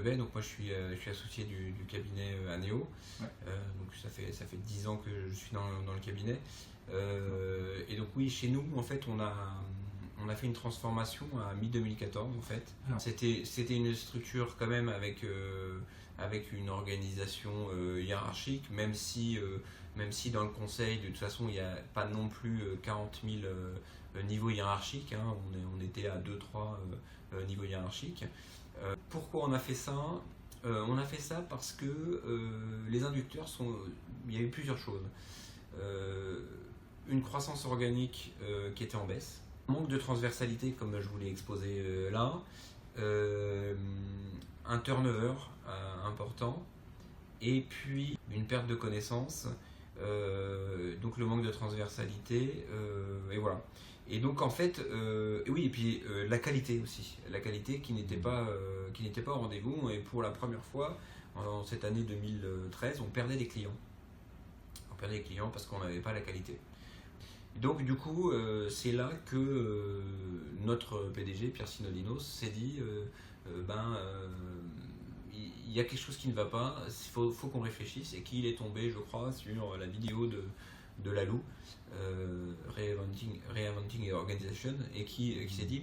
Lebet, donc moi je suis associé du cabinet Anéo. Ouais. Donc ça fait 10 ans que je suis dans le cabinet. Et donc oui, chez nous, en fait, on a fait une transformation à mi-2014 en fait. Ah. C'était une structure quand même avec une organisation hiérarchique, même si dans le conseil, de toute façon, il n'y a pas non plus 40 000 niveaux hiérarchiques, hein. On était à 2-3 niveaux hiérarchiques. Pourquoi on a fait ça? On a fait ça parce que les inducteurs il y a eu plusieurs choses. Une croissance organique qui était en baisse, manque de transversalité comme je vous l'ai exposé là, un turnover important, et puis une perte de connaissances, donc le manque de transversalité, et voilà. Et donc en fait, oui, et puis la qualité aussi, la qualité qui n'était pas au rendez-vous, et pour la première fois en cette année 2013, on perdait des clients. On perdait des clients parce qu'on n'avait pas la qualité. Donc du coup, c'est là que notre PDG, Pierre Synodinos, s'est dit il y a quelque chose qui ne va pas, il faut qu'on réfléchisse, et qu'il est tombé, je crois, sur la vidéo de Lalou, Reinventing Organization, et qui s'est dit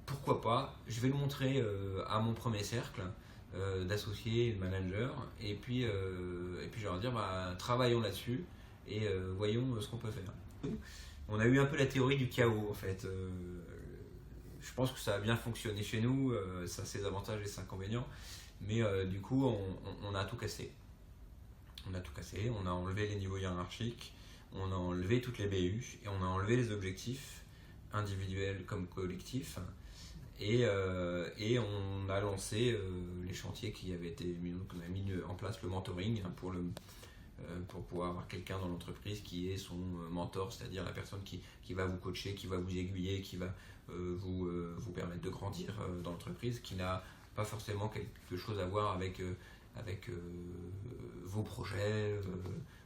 pourquoi pas, je vais le montrer à mon premier cercle d'associés, de managers, et puis je vais leur dire travaillons là-dessus et voyons ce qu'on peut faire. On a eu un peu la théorie du chaos en fait. Je pense que ça a bien fonctionné chez nous, ça a ses avantages et ses inconvénients, mais du coup on a tout cassé. On a tout cassé, on a enlevé les niveaux hiérarchiques, on a enlevé toutes les BU, et on a enlevé les objectifs individuels comme collectifs, et on a lancé les chantiers qui avaient été mis, on a mis en place le mentoring pour pouvoir avoir quelqu'un dans l'entreprise qui est son mentor, c'est-à-dire la personne qui va vous coacher, qui va vous aiguiller, qui va vous permettre de grandir dans l'entreprise, qui n'a pas forcément quelque chose à voir avec vos projets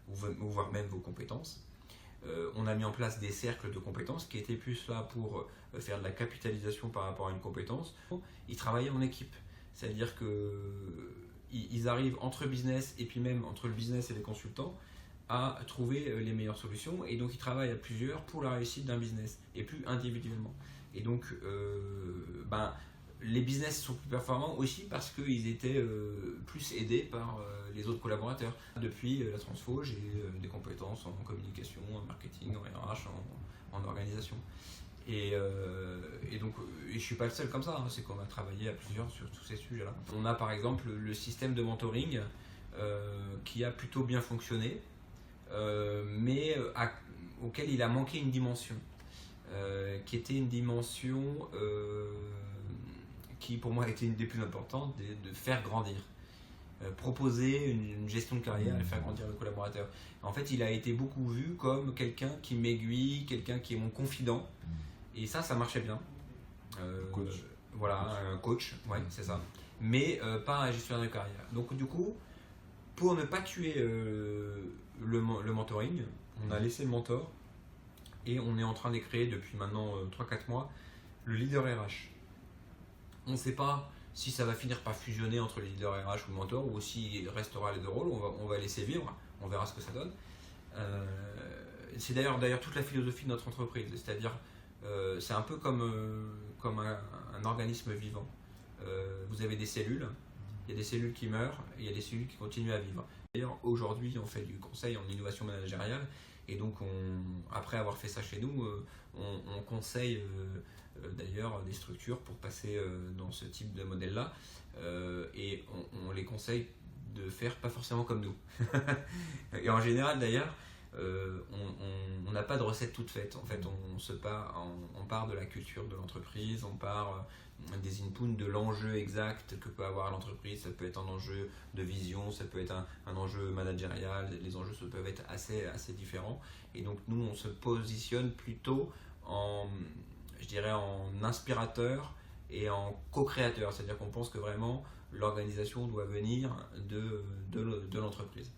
ou voire même vos compétences. On a mis en place des cercles de compétences qui étaient plus là pour faire de la capitalisation par rapport à une compétence. Ils travaillaient en équipe, c'est-à-dire qu'ils arrivent entre business et puis même entre le business et les consultants à trouver les meilleures solutions, et donc ils travaillent à plusieurs pour la réussite d'un business et plus individuellement. Et donc les business sont plus performants aussi parce qu'ils étaient plus aidés par les autres collaborateurs. Depuis la transfo, j'ai des compétences en communication, en marketing, en RH, en organisation. Et donc, je ne suis pas le seul comme ça, hein, c'est qu'on a travaillé à plusieurs sur tous ces sujets-là. On a par exemple le système de mentoring qui a plutôt bien fonctionné, mais auquel il a manqué une dimension, qui était une dimension qui pour moi était une des plus importantes, de faire grandir. Proposer une gestion de carrière et faire grandir le collaborateur. En fait, il a été beaucoup vu comme quelqu'un qui m'aiguille, quelqu'un qui est mon confident, et ça marchait bien. Coach. Voilà, un coach, ouais, c'est ça. Mais pas un gestionnaire de carrière. Donc du coup, pour ne pas tuer le mentoring, on a laissé le mentor, et on est en train de créer depuis maintenant 3-4 mois le leader RH. On ne sait pas si ça va finir par fusionner entre le leader RH ou le mentor, ou s'il restera les deux rôles. On va laisser vivre, on verra ce que ça donne. C'est d'ailleurs toute la philosophie de notre entreprise, c'est-à-dire c'est un peu comme un organisme vivant. Vous avez des cellules, il y a des cellules qui meurent et il y a des cellules qui continuent à vivre. D'ailleurs, aujourd'hui, on fait du conseil en innovation managériale, et donc après avoir fait ça chez nous, on conseille d'ailleurs des structures pour passer dans ce type de modèle-là, et on les conseille de faire pas forcément comme nous. Et en général d'ailleurs, on n'a pas de recette toute faite. En fait, on part de la culture de l'entreprise, on part des inputs de l'enjeu exact que peut avoir l'entreprise. Ça peut être un enjeu de vision, ça peut être un enjeu managérial. Les enjeux peuvent être assez différents. Et donc nous, on se positionne plutôt je dirais en inspirateur et en co-créateur. C'est-à-dire qu'on pense que vraiment l'organisation doit venir de l'entreprise.